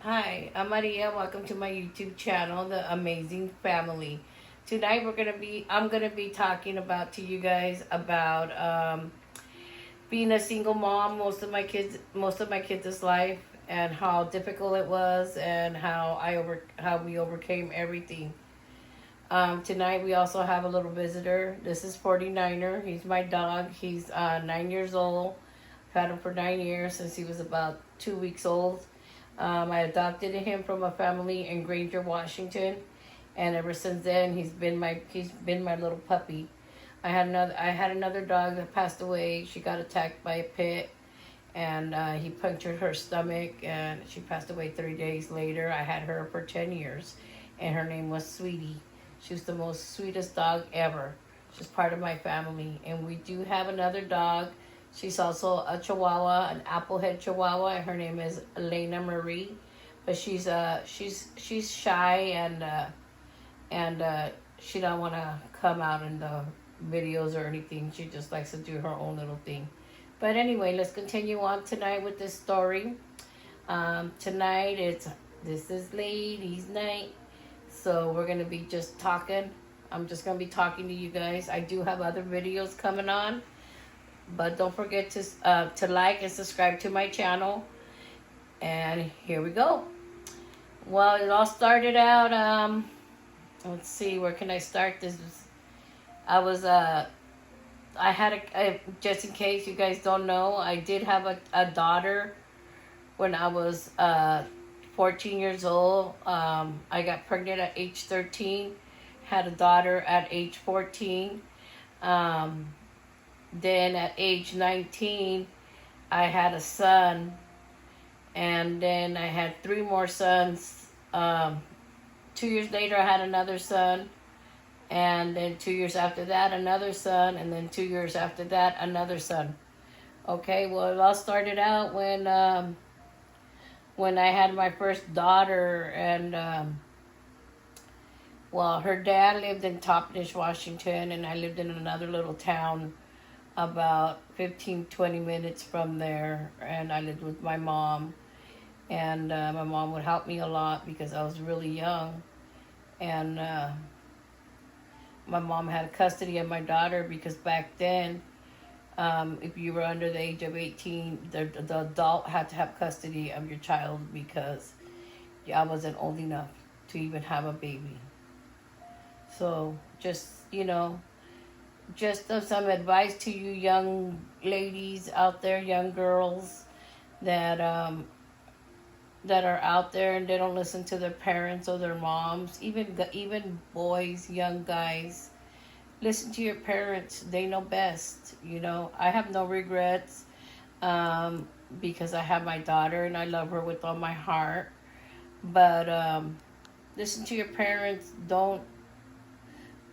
Hi, I'm Maria. Welcome to my YouTube channel, The Amazing Family. Tonight I'm gonna be talking about to you guys about being a single mom most of my kids' life, and how difficult it was, and how we overcame everything. Tonight we also have a little visitor. This is 49er. He's my dog. He's 9 years old. I've had him for 9 years, since he was about 2 weeks old. I adopted him from a family in Granger, Washington, and ever since then he's been my little puppy. I had another dog that passed away. She got attacked by a pit, and he punctured her stomach, and she passed away 3 days later. I had her for 10 years, and her name was Sweetie. She was the most sweetest dog ever. She's part of my family, and we do have another dog. She's also a Chihuahua, an Applehead Chihuahua, and her name is Elena Marie. But she's shy, and she don't want to come out in the videos or anything. She just likes to do her own little thing. But anyway, let's continue on tonight with this story. Tonight this is ladies' night, so we're gonna be just talking. I'm just gonna be talking to you guys. I do have other videos coming on, but don't forget to like and subscribe to my channel. And here we go. Well, it all started out. Let's see, where can I start this? I was I had just in case you guys don't know, I did have a daughter when I was 14 years old. I got pregnant at age 13, had a daughter at age 14. Um, then at age 19, I had a son, and then I had three more sons. 2 years later, I had another son, and then 2 years after that, another son, and then 2 years after that, another son. Okay, well, it all started out when I had my first daughter, and well, her dad lived in Toppenish, Washington, and I lived in another little town about 15-20 minutes from there, and I lived with my mom. And my mom would help me a lot because I was really young, and my mom had custody of my daughter, because back then, if you were under the age of 18, the adult had to have custody of your child, because I wasn't old enough to even have a baby. So just some advice to you young ladies out there, young girls that that are out there and they don't listen to their parents or their moms. Even boys, young guys, listen to your parents. They know best. I have no regrets, because I have my daughter and I love her with all my heart. But listen to your parents. Don't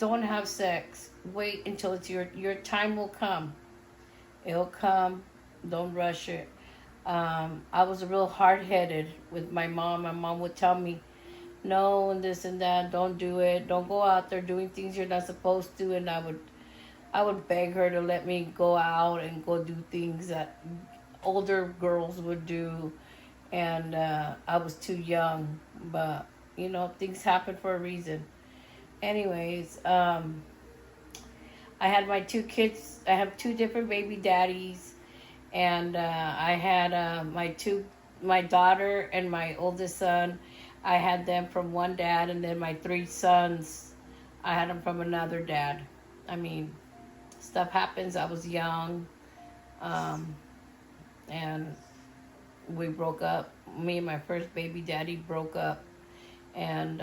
have sex. Wait until it's your time will come. It'll come. Don't rush it. I was real hard headed with my mom. My mom would tell me, no, and this and that. Don't do it. Don't go out there doing things you're not supposed to. And I would beg her to let me go out and go do things that older girls would do. And I was too young. But things happen for a reason. Anyways, I had my two kids. I have two different baby daddies, and I had my daughter and my oldest son. I had them from one dad, and then my three sons, I had them from another dad. I mean, stuff happens. I was young, um, and we broke up. Me and my first baby daddy broke up, and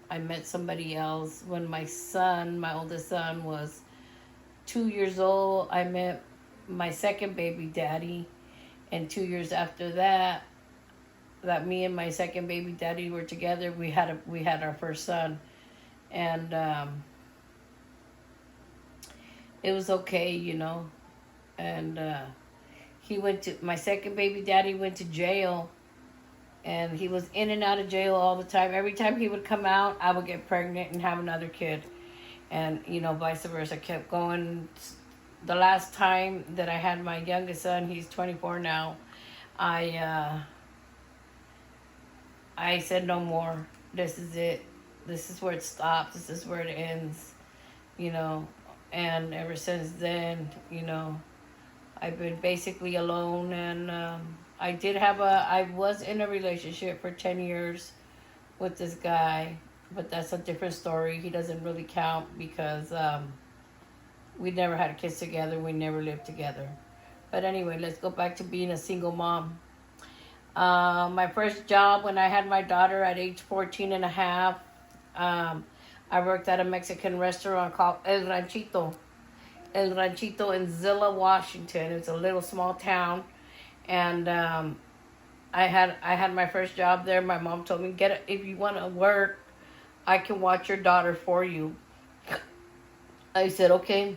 I met somebody else when my oldest son, was 2 years old. I met my second baby daddy, and 2 years after that me and my second baby daddy were together, we had our first son, and it was okay. And my second baby daddy went to jail, and he was in and out of jail all the time. Every time he would come out, I would get pregnant and have another kid, and vice versa. I kept going. The last time that I had my youngest son, he's 24 now. I I said no more. This is it. This is where it stops. This is where it ends. You know, and ever since then, I've been basically alone. And I was in a relationship for 10 years with this guy, but that's a different story. He doesn't really count because we never had kids together. We never lived together. But anyway, let's go back to being a single mom. My first job when I had my daughter at age 14 and a half, I worked at a Mexican restaurant called El Ranchito. El Ranchito in Zillah, Washington. It's a little small town. And I had my first job there. My mom told me, if you want to work, I can watch your daughter for you. I said, okay.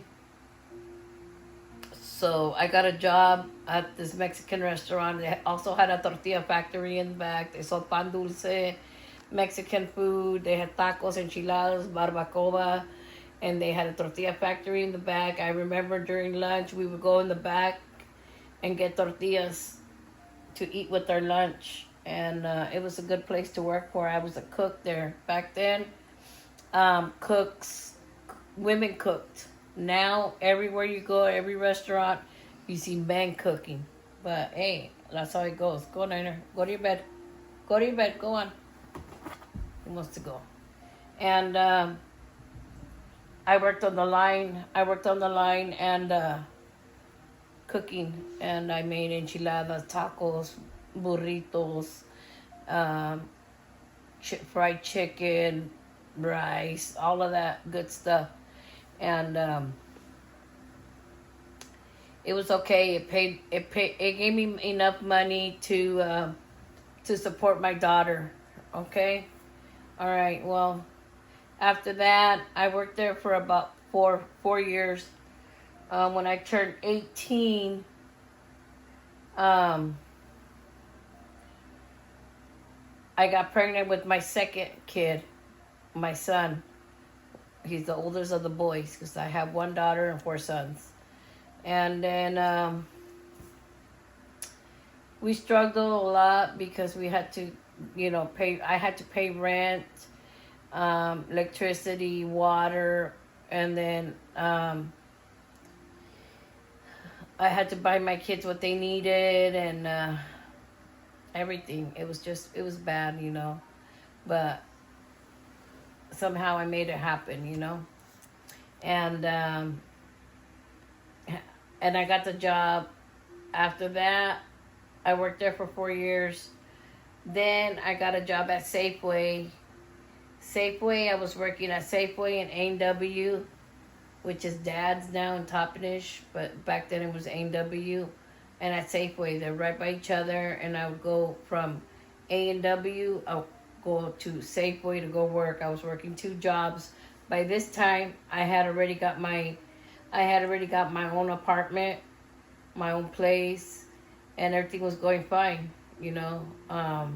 So I got a job at this Mexican restaurant. They also had a tortilla factory in the back. They sold pan dulce, Mexican food. They had tacos, enchiladas, barbacoa, and they had a tortilla factory in the back. I remember during lunch we would go in the back and get tortillas to eat with our lunch. And it was a good place to work for. I was a cook there. Back then, women cooked. Now, everywhere you go, every restaurant, you see men cooking. But hey, that's how it goes. Go, Niner. Go to your bed. Go to your bed. Go on. He wants to go. And I worked on the line. And cooking. And I made enchiladas, tacos, burritos, fried chicken, rice, all of that good stuff. And it was okay. It gave me enough money to support my daughter. Okay, all right. Well, after that, I worked there for about four years. When I turned 18, I got pregnant with my second kid, my son. He's the oldest of the boys because I have one daughter and 4 sons. And then we struggled a lot because we had to, pay. I had to pay rent, electricity, water, and then I had to buy my kids what they needed and everything. It was bad, but somehow I made it happen, and I got the job. After that, I worked there for 4 years. Then I got a job at Safeway. I was working at Safeway in A&W, which is Dad's now in Toppenish, but back then it was A&W. And at Safeway, they're right by each other, and I would go from A&W, go to Safeway to go work. I was working 2 jobs. By this time, I had already got my own apartment, my own place, and everything was going fine. I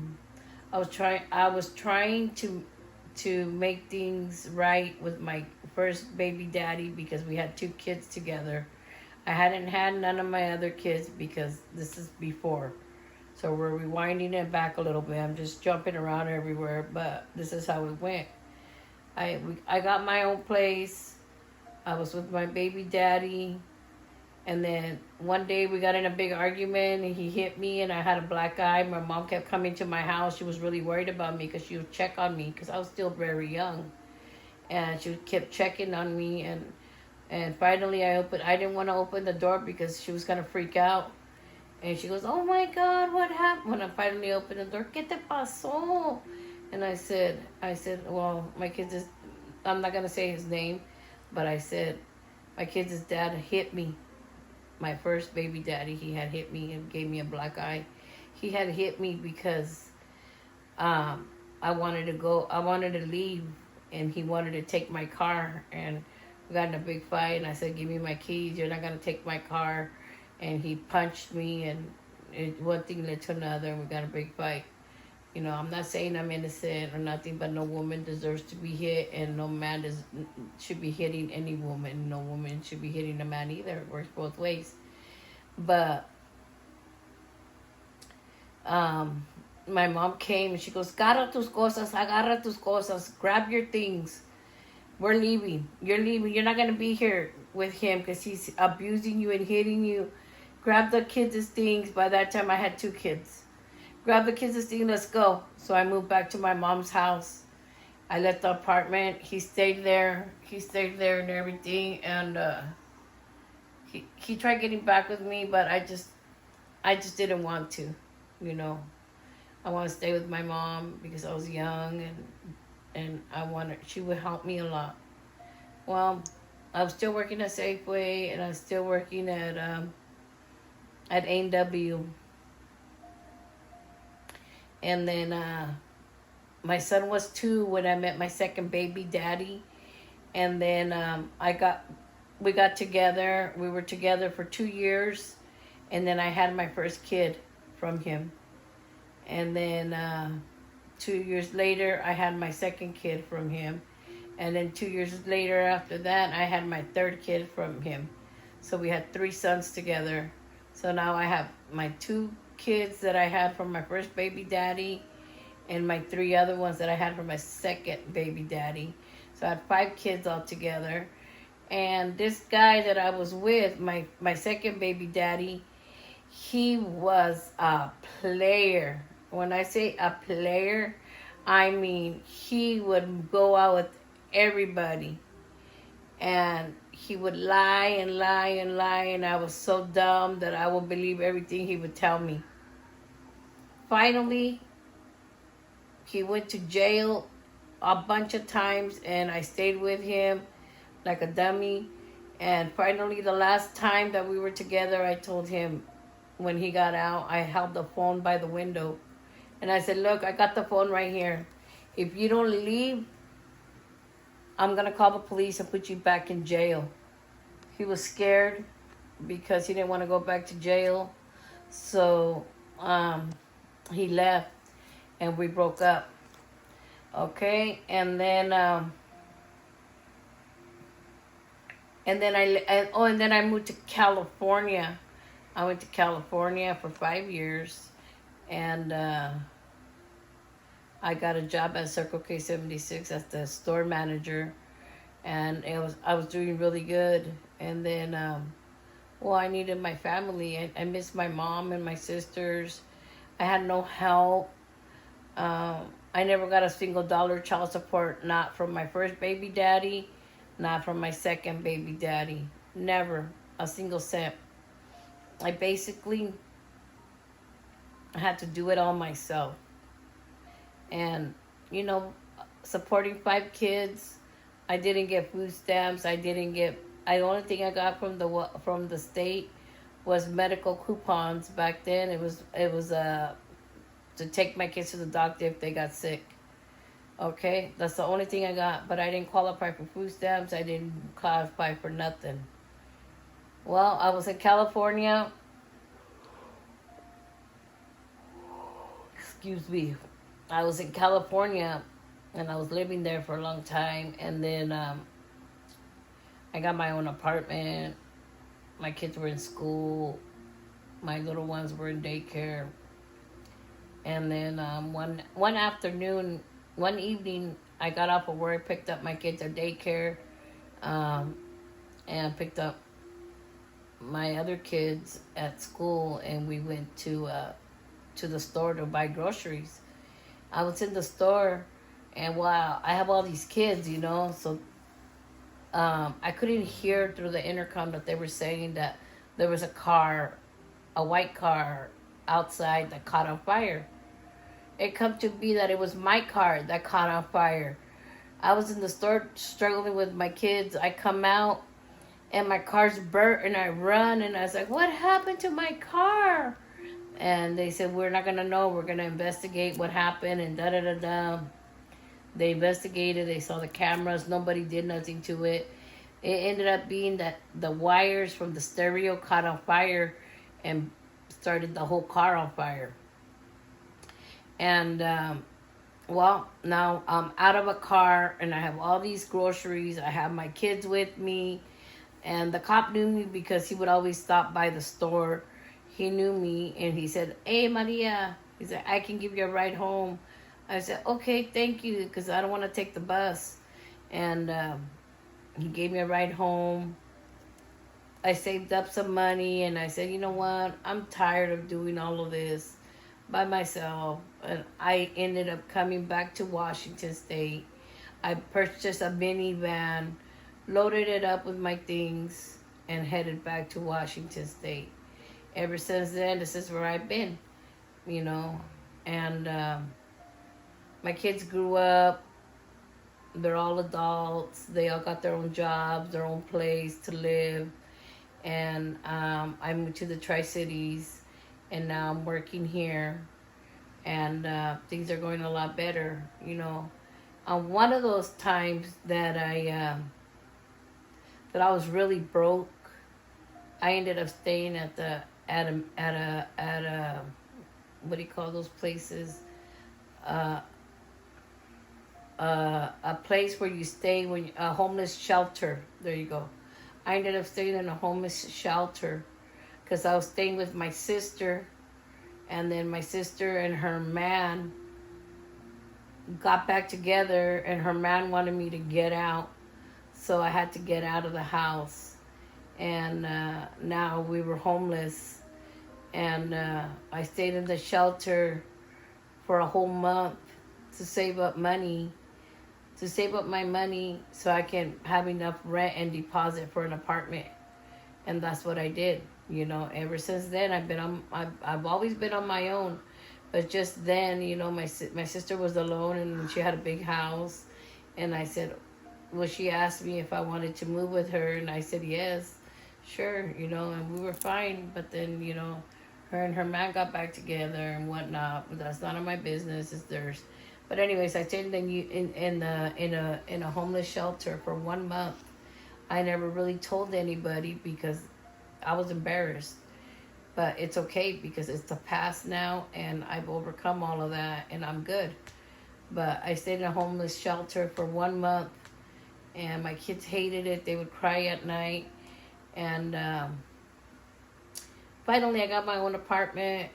was trying to make things right with my first baby daddy because we had 2 kids together. I hadn't had none of my other kids because this is before. So we're rewinding it back a little bit. I'm just jumping around everywhere, but this is how it went. I got my own place. I was with my baby daddy. And then one day we got in a big argument and he hit me and I had a black eye. My mom kept coming to my house. She was really worried about me because she would check on me because I was still very young. And she kept checking on me and finally I didn't want to open the door because she was going to freak out. And she goes, "Oh my God, what happened?" When I finally opened the door, "¿Qué te pasó?" And I said, well, I'm not going to say his name, but I said, my kid's dad hit me. My first baby daddy, he had hit me and gave me a black eye. He had hit me because I wanted to leave, and he wanted to take my car, and we got in a big fight, and I said, "Give me my keys, you're not going to take my car." And he punched me, and one thing led to another, and we got a big fight. I'm not saying I'm innocent or nothing, but no woman deserves to be hit, and no man should be hitting any woman. No woman should be hitting a man either. It works both ways. But my mom came and she goes, agarra tus cosas, grab your things. We're leaving. You're leaving. You're not going to be here with him because he's abusing you and hitting you. Grab the kids' things. By that time, I had 2 kids. Grab the kids' things. Let's go. So I moved back to my mom's house. I left the apartment. He stayed there. He stayed there and everything. And he tried getting back with me, but I just didn't want to, you know. I want to stay with my mom because I was young and she would help me a lot. Well, I was still working at Safeway and I was still working at A&W. And then my son was 2 when I met my second baby daddy. And then we got together. We were together for 2 years. And then I had my first kid from him. And then 2 years later, I had my second kid from him. And then 2 years later after that, I had my third kid from him. So we had 3 sons together. So now I have my 2 kids that I had from my first baby daddy and my 3 other ones that I had from my second baby daddy. So I had 5 kids altogether. And this guy that I was with, my second baby daddy, he was a player. When I say a player, I mean he would go out with everybody. And he would lie and lie and lie, and I was so dumb that I would believe everything he would tell me. Finally, he went to jail a bunch of times, and I stayed with him like a dummy. And finally, the last time that we were together, I told him when he got out, I held the phone by the window. And I said, look, I got the phone right here. If you don't leave, I'm going to call the police and put you back in jail. He was scared because he didn't want to go back to jail. So he left and we broke up. Okay, and then I moved to California. I went to California for 5 years, and I got a job at Circle K 76 as the store manager, and I was doing really good. And then, I needed my family. I missed my mom and my sisters. I had no help. I never got a single dollar child support, not from my first baby daddy, not from my second baby daddy. Never a single cent. I basically had to do it all myself. And, supporting 5 kids, I didn't get food stamps. The only thing I got from the state was medical coupons back then. It was to take my kids to the doctor if they got sick. Okay, that's the only thing I got. But I didn't qualify for food stamps. I didn't qualify for nothing. Well, I was in California. Excuse me. I was in California, and I was living there for a long time. And then I got my own apartment. My kids were in school. My little ones were in daycare. And then one evening, I got off of work, picked up my kids at daycare, and picked up my other kids at school, and we went to the store to buy groceries. I was in the store, and wow, I have all these kids, so I couldn't hear through the intercom that they were saying that there was a white car outside that caught on fire. It come to be that it was my car that caught on fire. I was in the store struggling with my kids. I come out and my car's burnt, and I run, and I was like, what happened to my car? And they said, we're not going to know. We're going to investigate what happened, and da-da-da-da. They investigated. They saw the cameras. Nobody did nothing to it. It ended up being that the wires from the stereo caught on fire and started the whole car on fire. And, now I'm out of a car, and I have all these groceries. I have my kids with me. And the cop knew me because he would always stop by the store. He knew me, and he said, hey, Maria, He said, I can give you a ride home. I said, okay, thank you, because I don't want to take the bus. And he gave me a ride home. I saved up some money and I said, you know what? I'm tired of doing all of this by myself. And I ended up coming back to Washington State. I purchased a minivan, loaded it up with my things, and headed back to Washington State. Ever since then, this is where I've been, you know. And my kids grew up. They're all adults. They all got their own jobs, their own place to live. And I moved to the Tri-Cities, and now I'm working here. And things are going a lot better, you know. One of those times that I was really broke, I ended up staying at a what do you call those places? Uh, a place where you stay when a homeless shelter. There you go. I ended up staying in a homeless shelter because I was staying with my sister, and then my sister and her man got back together, and her man wanted me to get out, so I had to get out of the house. And now we were homeless, and I stayed in the shelter for a whole month to save up money, to save up my money so I can have enough rent and deposit for an apartment. And that's what I did. You know, ever since then I've always been on my own. But just then, you know, my sister was alone and she had a big house, and I said, well, she asked me if I wanted to move with her, and I said yes, sure, you know, and we were fine. But then, you know, her and her man got back together and whatnot. But that's none of my business. It's theirs. But anyways, I stayed in a homeless shelter for 1 month. I never really told anybody because I was embarrassed. But it's okay because it's the past now, and I've overcome all of that, and I'm good. But I stayed in a homeless shelter for 1 month, and my kids hated it. They would cry at night. And finally, I got my own apartment.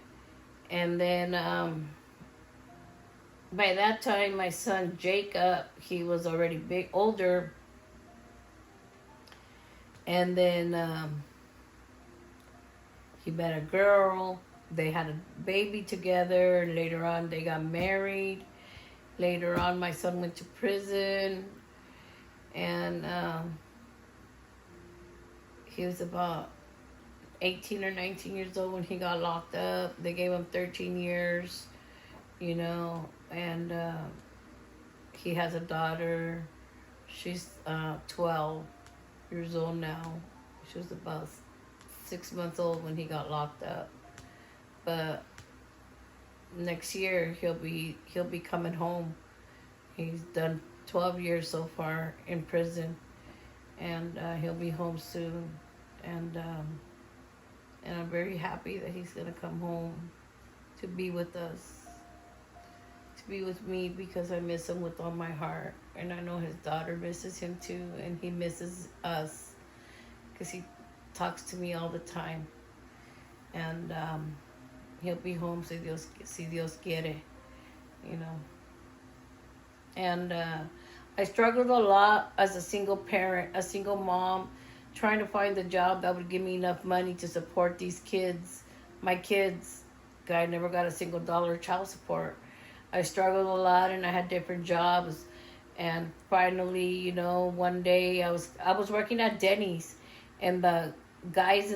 And then by that time, my son Jacob, he was already older. And then he met a girl. They had a baby together. Later on, they got married. Later on, my son went to prison. And he was about 18 or 19 years old when he got locked up. They gave him 13 years, you know. And he has a daughter. She's 12 years old now. She was about 6 months old when he got locked up. But next year he'll be coming home. He's done 12 years so far in prison, and he'll be home soon. And I'm very happy that he's gonna come home to be with us, to be with me, because I miss him with all my heart, and I know his daughter misses him too, and he misses us because he talks to me all the time. And he'll be home si Dios quiere, you know. And I struggled a lot as a single parent, a single mom, trying to find a job that would give me enough money to support these kids, my kids. I never got a single dollar child support. I struggled a lot, and I had different jobs. And finally, you know, one day I was working at Denny's, and the guys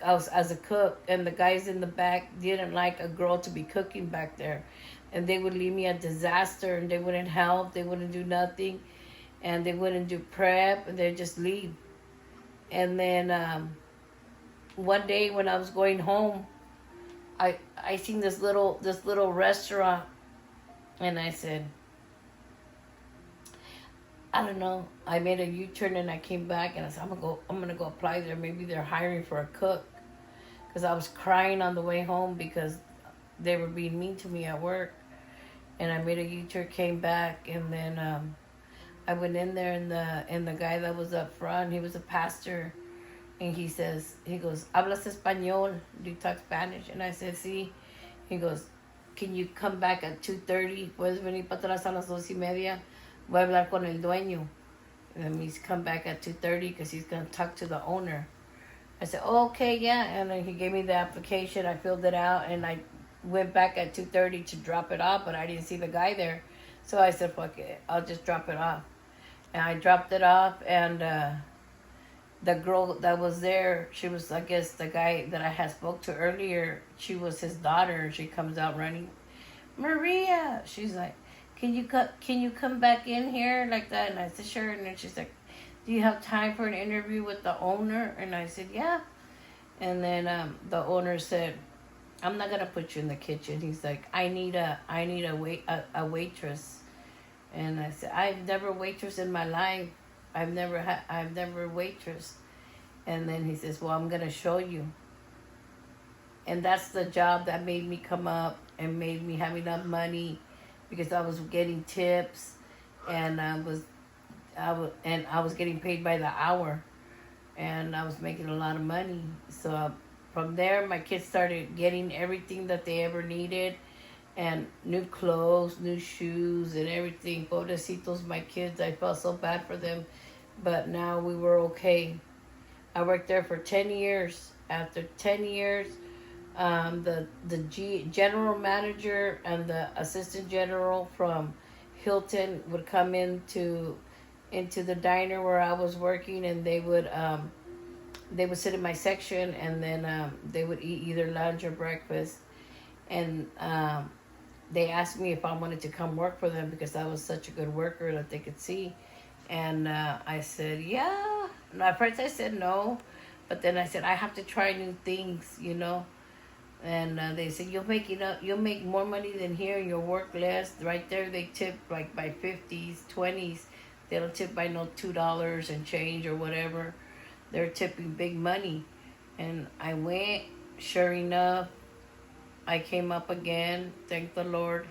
I was as a cook, and the guys in the back didn't like a girl to be cooking back there, and they would leave me a disaster, and they wouldn't help, they wouldn't do nothing, and they wouldn't do prep, and they'd just leave. And then one day when I was going home, I seen this little restaurant, and I said, I don't know. I made a U-turn and I came back, and I said, I'm gonna go apply there. Maybe they're hiring for a cook. Because I was crying on the way home because they were being mean to me at work. And I made a U-turn, came back, and then I went in there, and the guy that was up front, he was a pastor, and he goes, "Hablas español? Do you talk Spanish?" And I said, "Sí." He goes, can you come back at 2:30? Puedes venir para atrás a las 2:30. Voy a hablar con el dueño. And that means come back at 2:30 because he's going to talk to the owner. I said, oh, okay, yeah. And then he gave me the application. I filled it out, and I went back at 2:30 to drop it off, but I didn't see the guy there. So I said, fuck it, I'll just drop it off. And I dropped it off, and the girl that was there, she was, I guess, the guy that I had spoke to earlier, she was his daughter. She comes out running, Maria. She's like, can you come back in here like that? And I said, sure. And then she's like, do you have time for an interview with the owner? And I said, yeah. And then the owner said, I'm not gonna put you in the kitchen. He's like, I need a waitress. And I said, I've never waitress in my life. I've never waitress. And then he says, well, I'm gonna show you. And that's the job that made me come up and made me have enough money, because I was getting tips, and I was getting paid by the hour, and I was making a lot of money. So from there, my kids started getting everything that they ever needed, and new clothes, new shoes, and everything. Pobrecitos, my kids, I felt so bad for them, but now we were okay. I worked there for 10 years. After 10 years, the general manager and the assistant general from Hilton would come into the diner where I was working, and they would sit in my section, and then they would eat either lunch or breakfast. And they asked me if I wanted to come work for them because I was such a good worker that they could see. And I said, yeah. And at first I said no, but then I said, I have to try new things, you know. And they said, you'll make more money than here, and you'll work less. Right there, they tip like by 50s, 20s. They don't tip by no $2 and change or whatever. They're tipping big money. And I went, sure enough, I came up again, thank the Lord.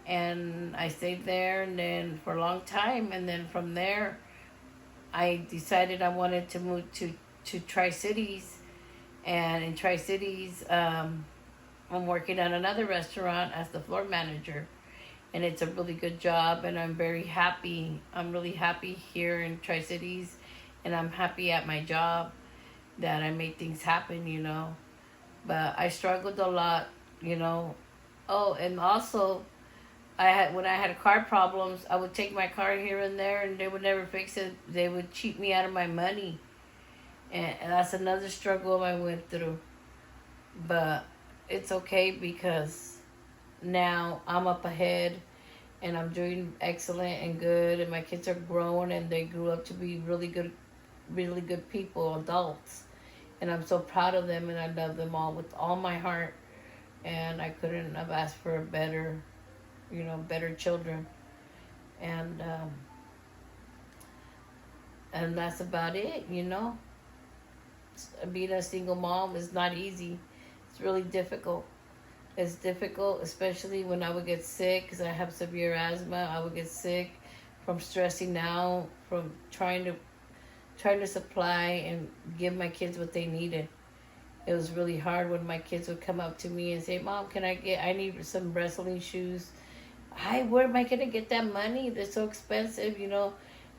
And I stayed there, and then for a long time. And then from there, I decided I wanted to move to Tri-Cities. And in Tri-Cities, I'm working at another restaurant as the floor manager. And it's a really good job, and I'm very happy. I'm really happy here in Tri-Cities, and I'm happy at my job that I made things happen, you know. But I struggled a lot, you know. Oh, and also, when I had car problems, I would take my car here and there, and they would never fix it. They would cheat me out of my money. And that's another struggle I went through. But it's okay, because now I'm up ahead, and I'm doing excellent and good, and my kids are grown, and they grew up to be really good people, adults. And I'm so proud of them, and I love them all with all my heart. And I couldn't have asked for a better children. And that's about it, you know. Being a single mom is not easy. It's really difficult. It's difficult, especially when I would get sick, because I have severe asthma. I would get sick from stressing out, from trying to supply and give my kids what they needed. It was really hard when my kids would come up to me and say, Mom, I need some wrestling shoes. Where am I going to get that money? They're so expensive, you know.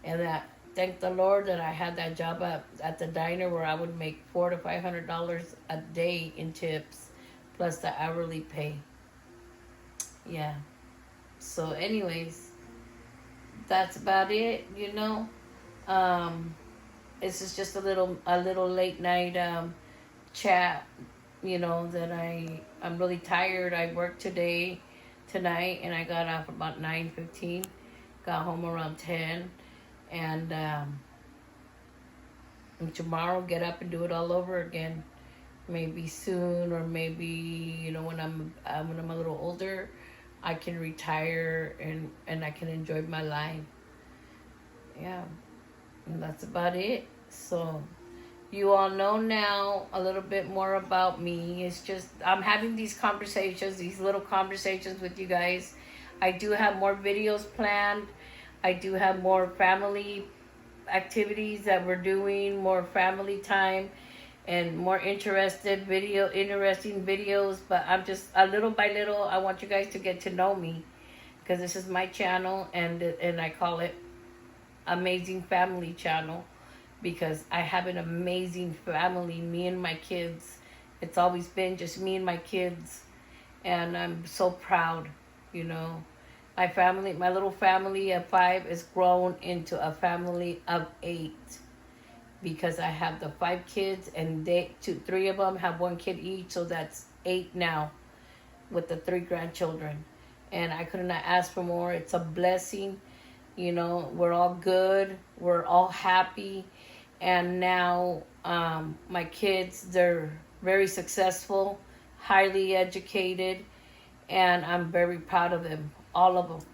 And thank the Lord that I had that job at the diner where I would make $400 to $500 a day in tips, plus the hourly pay. Yeah. So anyways, that's about it, you know. This is just a little late night chat, you know, that I'm really tired. I worked tonight, and I got off about 9:15, got home around 10, and tomorrow get up and do it all over again. Maybe soon, or maybe, you know, when I'm a little older, I can retire and I can enjoy my life. Yeah, and that's about it. So you all know now a little bit more about me. It's just I'm having these little conversations with you guys. I do have more videos planned. I do have more family activities that we're doing, more family time. and more interesting videos. But I'm just a little by little, I want you guys to get to know me, because this is my channel, and I call it Amazing Family Channel, because I have an amazing family, me and my kids. It's always been just me and my kids, and I'm so proud, you know. My family, my little family of 5 is grown into a family of 8, because I have the 5 kids, and 3 of them have 1 kid each, so that's 8 now with the 3 grandchildren. And I could not ask for more. It's a blessing. You know, we're all good. We're all happy. And now my kids, they're very successful, highly educated, and I'm very proud of them, all of them.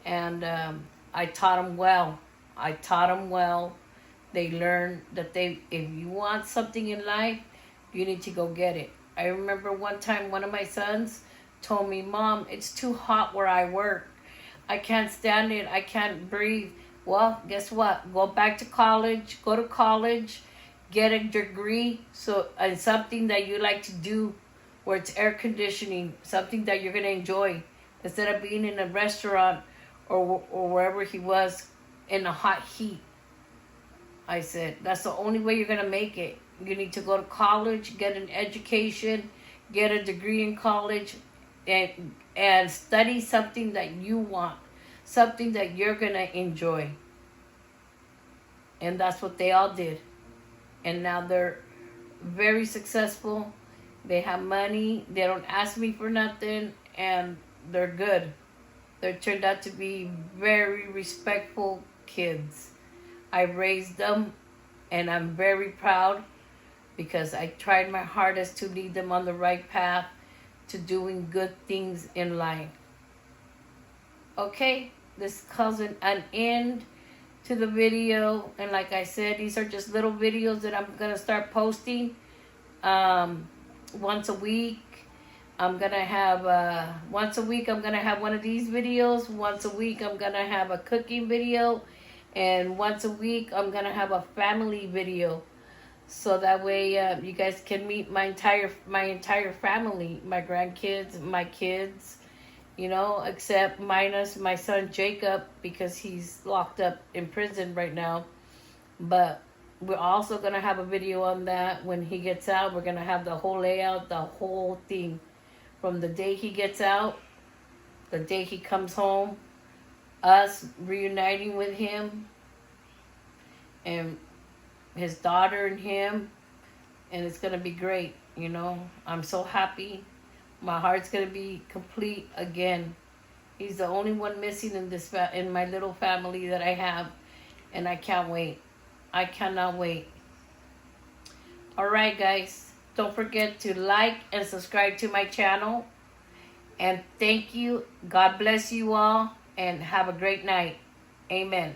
And I taught them well. They learned that if you want something in life, you need to go get it. I remember one time one of my sons told me, "Mom, it's too hot where I work. I can't stand it. I can't breathe." Well, guess what? Go back to college. Go to college. Get a degree and something that you like to do, where it's air conditioning, something that you're going to enjoy, instead of being in a restaurant or wherever he was in the hot heat. I said, that's the only way you're going to make it. You need to go to college, get an education, get a degree in college, and study something that you want, something that you're going to enjoy. And that's what they all did. And now they're very successful. They have money. They don't ask me for nothing. And they're good. They turned out to be very respectful kids. I raised them, and I'm very proud, because I tried my hardest to lead them on the right path to doing good things in life. Okay, this calls an end to the video. And like I said, these are just little videos that I'm going to start posting once a week. I'm going to have, once a week I'm going to have one of these videos. Once a week I'm going to have a cooking video. And once a week I'm going to have a family video. So that way you guys can meet my entire family, my grandkids, my kids, you know, except minus my son Jacob, because he's locked up in prison right now. But we're also going to have a video on that when he gets out. We're going to have the whole layout, the whole thing, from the day he gets out, the day he comes home, us reuniting with him, and his daughter and him, and it's going to be great, you know. I'm so happy. My heart's going to be complete again. He's the only one missing in my little family that I have, and I can't wait. I cannot wait. All right, guys. Don't forget to like and subscribe to my channel. And thank you. God bless you all, and have a great night. Amen.